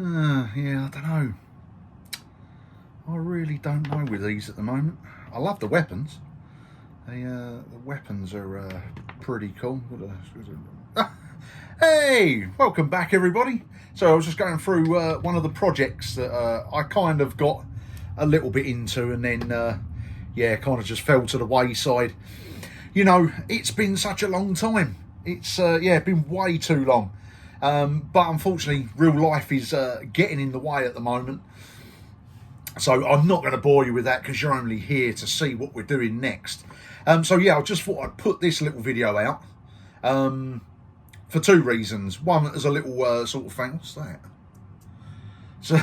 Yeah, I don't know. I really don't know with these at the moment. I love the weapons. The weapons are pretty cool. Hey, welcome back, everybody. So I was just going through one of the projects that I kind of got a little bit into, and then yeah, kind of just fell to the wayside. You know, it's been such a long time. It's yeah, been way too long. But unfortunately, real life is getting in the way at the moment. So I'm not going to bore you with that because you're only here to see what we're doing next. So yeah, I just thought I'd put this little video out for two reasons. One, as a little sort of thank. What's that? So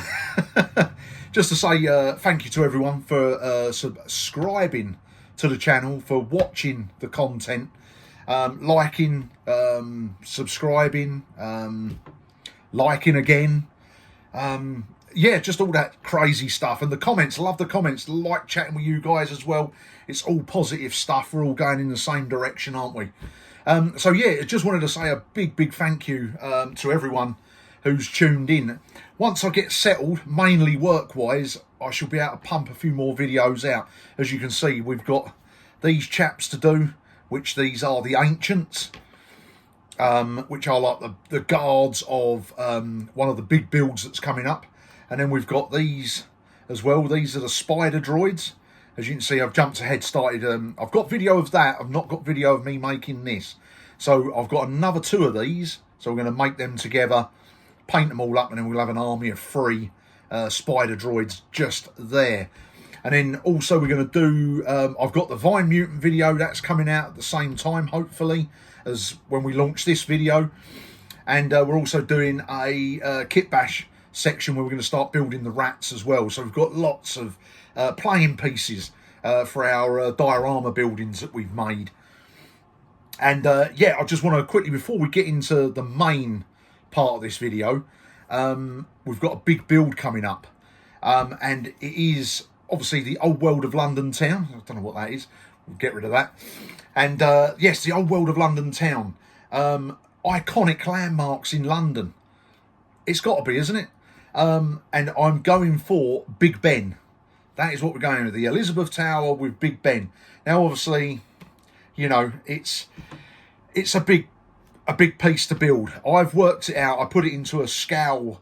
just to say thank you to everyone for subscribing to the channel, for watching the content, liking, subscribing, liking again. Yeah, just all that crazy stuff. And the comments, love the comments, like chatting with you guys as well. It's all positive stuff. We're all going in the same direction, aren't we? So yeah, I just wanted to say a big thank you to everyone who's tuned in. Once I get settled, mainly work-wise, I shall be able to pump a few more videos out. As you can see, we've got these chaps to do, which these are the Ancients, which are like the guards of one of the big builds that's coming up. And then we've got these as well. These are the spider droids. As you can see, I've jumped ahead, started. I've got video of that. I've not got video of me making this. So I've got another two of these. So we're going to make them together, paint them all up, and then we'll have an army of 3 spider droids just there. And then also we're going to do, I've got the Vine Mutant video that's coming out at the same time, hopefully, as when we launch this video. And we're also doing a kit bash section where we're going to start building the rats as well. So we've got lots of playing pieces for our diorama buildings that we've made. And yeah, I just want to quickly, before we get into the main part of this video, we've got a big build coming up. And it is obviously the Old World of London Town. I don't know what that is. We'll get rid of that. And yes, the Old World of London Town. Iconic landmarks in London. It's got to be, isn't it? And I'm going for Big Ben. That is what we're going with, the Elizabeth Tower with Big Ben. Now, obviously, you know, it's a big piece to build. I've worked it out. I put it into a scale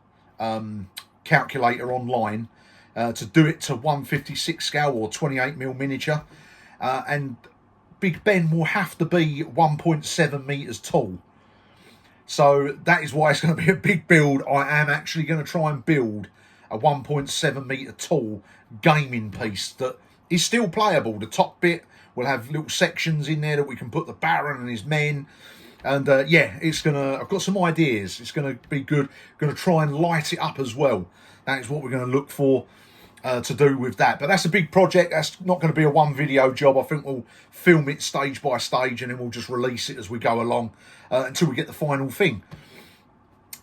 calculator online to do it to 1/56 scale or 28mm miniature, and Big Ben will have to be 1.7 meters tall. So that is why it's going to be a big build. I am actually going to try and build a 1.7 meter tall gaming piece that is still playable. The top bit will have little sections in there that we can put the Baron and his men. And yeah, it's gonna. I've got some ideas. It's going to be good. Going to try and light it up as well. That is what we're going to look for to do with that. But that's a big project. That's not going to be a one video job. I think we'll film it stage by stage, and then we'll just release it as we go along until we get the final thing.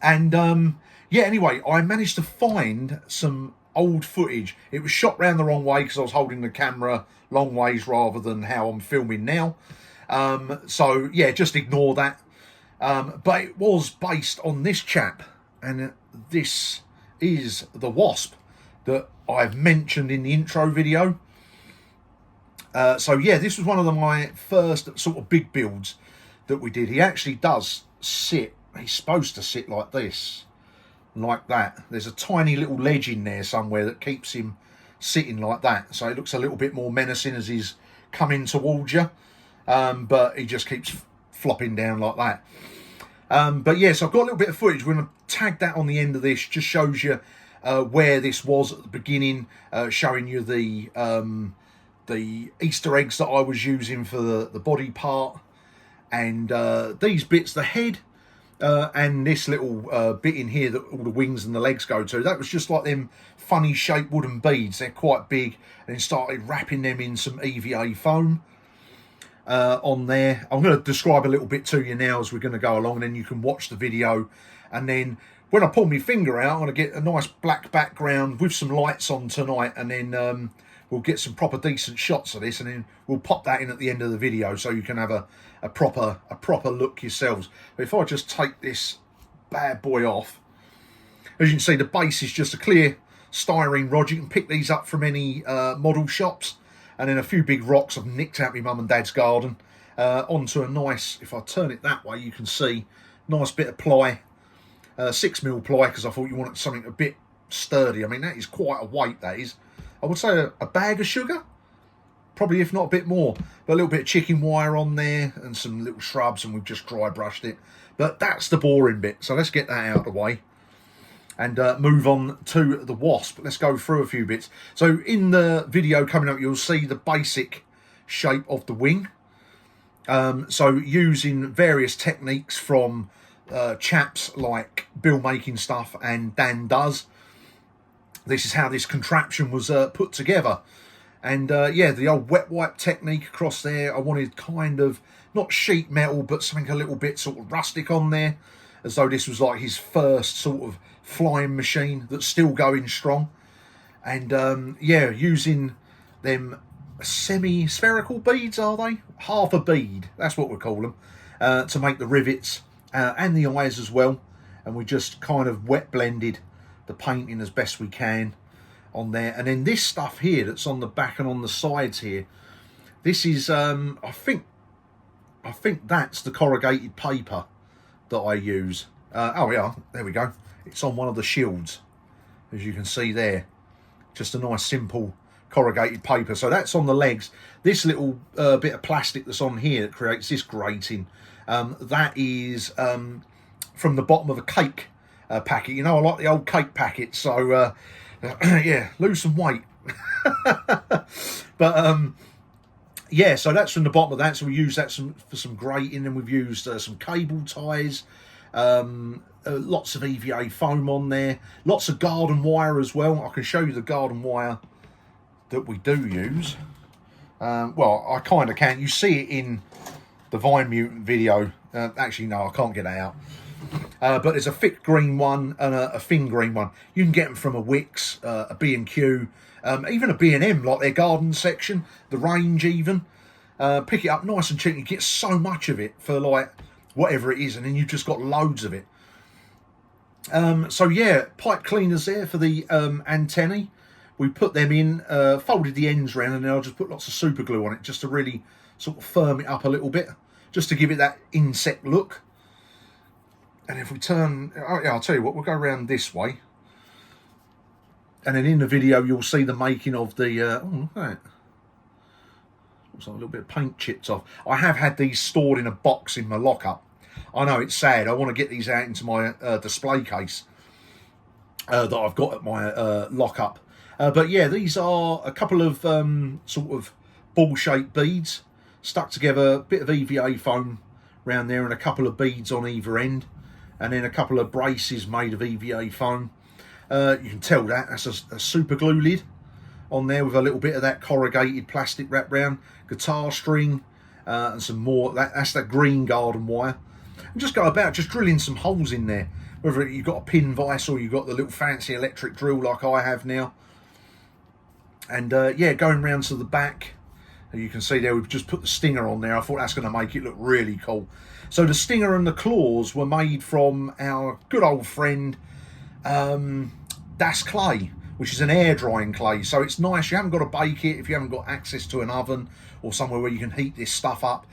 And yeah, anyway, I managed to find some old footage. It was shot round the wrong way because I was holding the camera long ways rather than how I'm filming now. So yeah, just ignore that. But it was based on this chap, and this is the Wasp that I've mentioned in the intro video. So yeah, this was one of my first sort of big builds that we did. He actually does sit, he's supposed to sit like this, like that. There's a tiny little ledge in there somewhere that keeps him sitting like that. So it looks a little bit more menacing as he's coming towards you. But he just keeps flopping down like that. But yes, I've got a little bit of footage. We're going to tag that on the end of this. Just shows you where this was at the beginning, showing you the Easter eggs that I was using for the body part, and these bits, the head, and this little bit in here that all the wings and the legs go to. That was just like them funny shaped wooden beads. They're quite big, and then started wrapping them in some EVA foam on there. I'm going to describe a little bit to you now as we're going to go along, and then you can watch the video. And then when I pull my finger out, I'm going to get a nice black background with some lights on tonight, and then we'll get some proper decent shots of this, and then we'll pop that in at the end of the video so you can have a proper look yourselves. But if I just take this bad boy off, As you can see, the base is just a clear styrene rod. You can pick these up from any model shops. And then a few big rocks I've nicked out my mum and dad's garden. Onto a nice, if I turn it that way, you can see, nice bit of ply. 6mm ply, because I thought you wanted something a bit sturdy. I mean, that is quite a weight, that is. I would say a bag of sugar. Probably, if not a bit more. But a little bit of chicken wire on there and some little shrubs, and we've just dry brushed it. But that's the boring bit. So let's get that out of the way. And move on to the Wasp. Let's go through a few bits. So in the video coming up, you'll see the basic shape of the wing. So using various techniques from chaps like Bill Making Stuff and Dan Does. This is how this contraption was put together. And yeah, the old wet wipe technique across there. I wanted kind of, not sheet metal, but something a little bit sort of rustic on there. As though this was like his first sort of flying machine that's still going strong. And yeah, using them semi-spherical beads, are they? Half a bead, that's what we call them, to make the rivets and the eyes as well. And we just kind of wet blended the painting as best we can on there. And then this stuff here that's on the back and on the sides here, this is I think that's the corrugated paper that I use. Oh yeah, there we go. It's on one of the shields, as you can see there. Just a nice simple corrugated paper. So that's on the legs. This little bit of plastic that's on here that creates this grating, that is from the bottom of a cake packet. You know, I like the old cake packets. So yeah, lose some weight. But yeah, so that's from the bottom of that. So we use that for some grating, and we've used some cable ties. Lots of EVA foam on there, lots of garden wire as well. I can show you the garden wire that we do use. Well, I kind of can. You see it in the Vine Mutant video. Actually, no, I can't get that out. But there's a thick green one and a thin green one. You can get them from a Wix, a B&Q, even a B&M, like their garden section, the range even. Pick it up nice and cheap. You get so much of it for like whatever it is, and then you've just got loads of it. So yeah, pipe cleaners there for the antennae. We put them in, folded the ends round, and then I'll just put lots of super glue on it just to really sort of firm it up a little bit, just to give it that insect look. And if we turn, oh yeah, I'll tell you what, we'll go around this way. And then in the video, you'll see the making of the, oh, look at that. Looks like a little bit of paint chipped off. I have had these stored in a box in my lockup. I know, it's sad. I want to get these out into my display case that I've got at my lockup. But yeah, these are a couple of sort of ball-shaped beads stuck together, a bit of EVA foam around there, and a couple of beads on either end, and then a couple of braces made of EVA foam. You can tell that's a super glue lid on there with a little bit of that corrugated plastic wrapped round, guitar string, and some more. That's that green garden wire. And just go about just drilling some holes in there, whether you've got a pin vise or you've got the little fancy electric drill like I have now. And yeah, going round to the back, you can see there we've just put the stinger on there. I thought that's going to make it look really cool. So the stinger and the claws were made from our good old friend Das Clay, which is an air drying clay. So it's nice, you haven't got to bake it if you haven't got access to an oven or somewhere where you can heat this stuff up.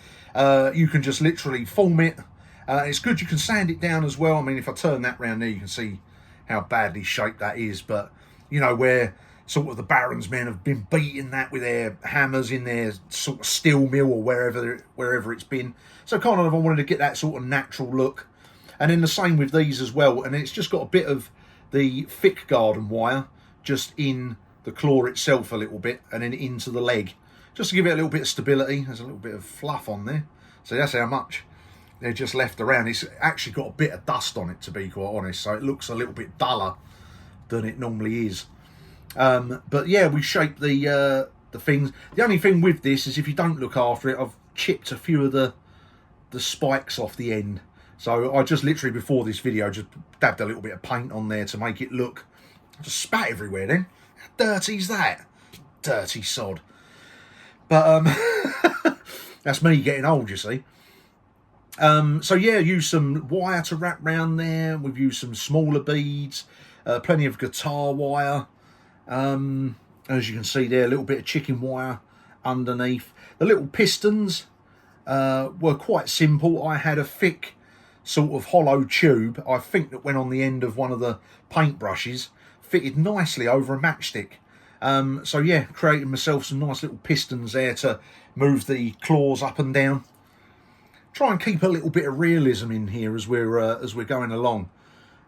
You can just literally form it. It's good, you can sand it down as well. I mean, if I turn that round there, you can see how badly shaped that is. But, you know, where sort of the Barons men have been beating that with their hammers in their sort of steel mill or wherever it's been. So kind of I wanted to get that sort of natural look. And then the same with these as well. And it's just got a bit of the thick garden wire just in the claw itself a little bit, and then into the leg, just to give it a little bit of stability. There's a little bit of fluff on there. So that's how much they're just left around. It's actually got a bit of dust on it, to be quite honest, so it looks a little bit duller than it normally is. But yeah, we shaped the things. The only thing with this is if you don't look after it, I've chipped a few of the spikes off the end. So I just literally before this video just dabbed a little bit of paint on there to make it look, just spat everywhere then. How dirty's that? Dirty sod. But that's me getting old, you see. So yeah, use some wire to wrap round there. We've used some smaller beads. plenty of guitar wire. As you can see there, a little bit of chicken wire underneath. The little pistons were quite simple. I had a thick sort of hollow tube, I think, that went on the end of one of the paintbrushes, fitted nicely over a matchstick. So yeah, created myself some nice little pistons there to move the claws up and down. Try and keep a little bit of realism in here as we're going along.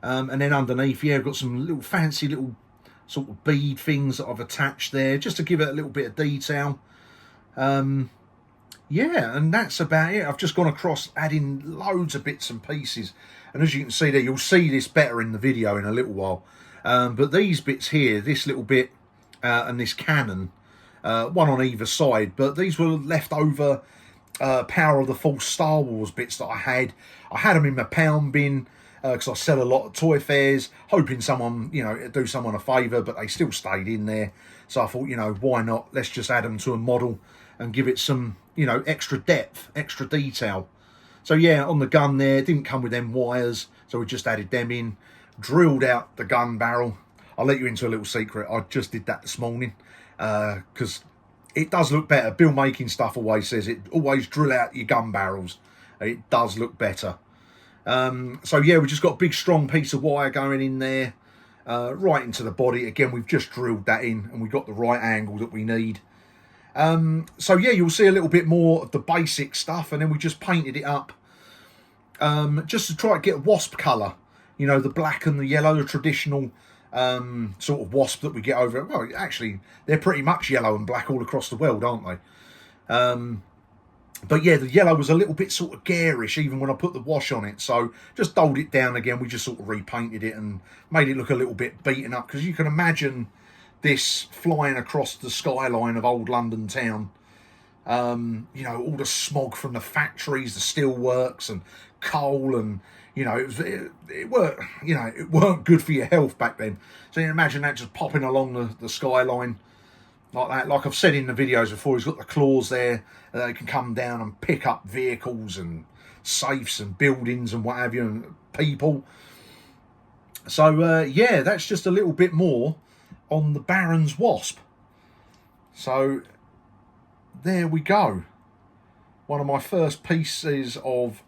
And then underneath, yeah, I've got some little fancy little sort of bead things that I've attached there, just to give it a little bit of detail. Yeah, and that's about it. I've just gone across adding loads of bits and pieces. And as you can see there, you'll see this better in the video in a little while. But these bits here, this little bit and this cannon, one on either side, but these were left over Power of the Force Star Wars bits that I had. I had them in my pound bin because I sell a lot at toy fairs, hoping someone, you know, do someone a favour, but they still stayed in there. So I thought, you know, why not? Let's just add them to a model and give it some, you know, extra depth, extra detail. So yeah, on the gun there, it didn't come with them wires, so we just added them in, drilled out the gun barrel. I'll let you into a little secret. I just did that this morning because it does look better. Bill Making Stuff always says it. Always drill out your gun barrels. It does look better. So yeah, we just got a big strong piece of wire going in there, right into the body. Again, we've just drilled that in and we got the right angle that we need. So yeah, you'll see a little bit more of the basic stuff, and then we just painted it up just to try to get a Wasp colour. You know, the black and the yellow, the traditional sort of Wasp that we get over. Well, actually, they're pretty much yellow and black all across the world, aren't they? But yeah, the yellow was a little bit sort of garish even when I put the wash on it. So just dulled it down again. We just sort of repainted it and made it look a little bit beaten up, because you can imagine this flying across the skyline of old London town. You know, all the smog from the factories, the steelworks and coal, and you know, it weren't good for your health back then. So you can imagine that just popping along the skyline like that. Like I've said in the videos before, he's got the claws there. They can come down and pick up vehicles and safes and buildings and what have you, and people. So yeah, that's just a little bit more on the Baron's Wasp. So there we go. One of my first pieces of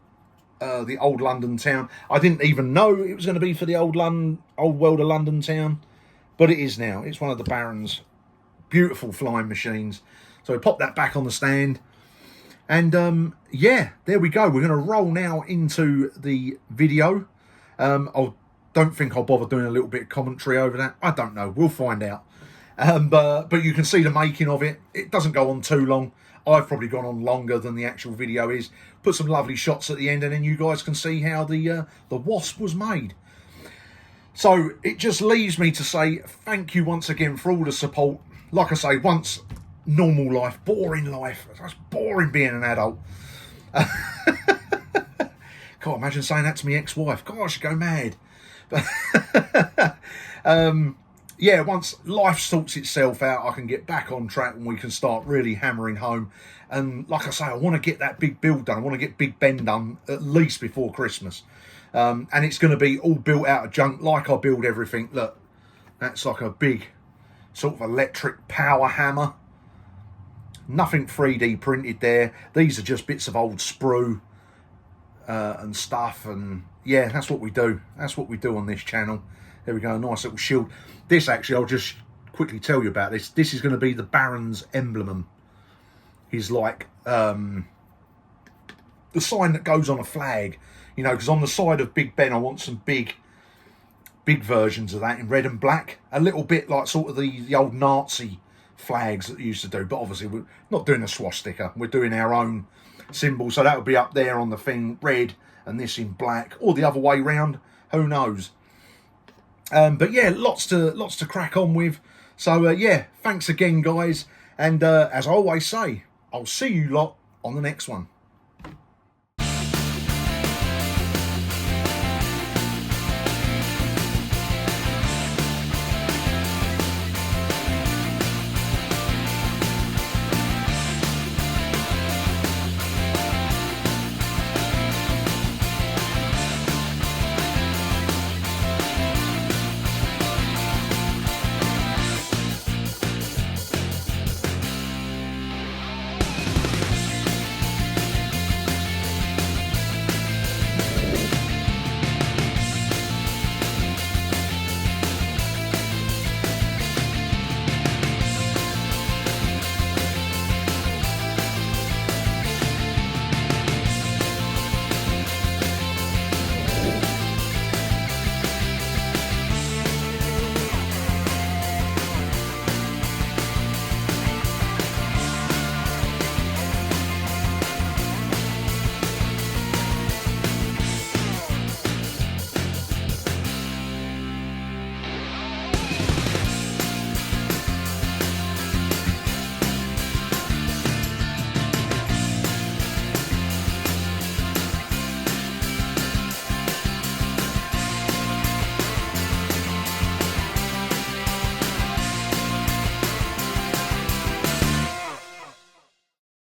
the old London town. I didn't even know it was going to be for the old world of London town, but it is now. It's one of the Baron's beautiful flying machines. So we pop that back on the stand, and yeah, there we go. We're going to roll now into the video. I don't think I'll bother doing a little bit of commentary over that. I don't know. We'll find out. But you can see the making of it. It doesn't go on too long. I've probably gone on longer than the actual video is. Put some lovely shots at the end, and then you guys can see how the Wasp was made. So it just leaves me to say thank you once again for all the support. Like I say, once normal life, boring life. It's boring being an adult. Can't imagine saying that to my ex-wife. Gosh, go mad. But yeah, once life sorts itself out, I can get back on track and we can start really hammering home. And like I say, I want to get that big build done. I want to get Big Ben done at least before Christmas. And it's going to be all built out of junk like I build everything. Look, that's like a big sort of electric power hammer. Nothing 3D printed there. These are just bits of old sprue and stuff. And yeah, that's what we do. That's what we do on this channel. There we go, a nice little shield. This actually, I'll just quickly tell you about this. This is going to be the Baron's emblem. He's like the sign that goes on a flag. You know, because on the side of Big Ben, I want some big versions of that in red and black. A little bit like sort of the old Nazi flags that they used to do. But obviously, we're not doing a swastika. We're doing our own symbol. So that would be up there on the thing, red, and this in black. Or the other way round. Who knows? But yeah, lots to crack on with. So yeah, thanks again, guys. And as I always say, I'll see you lot on the next one.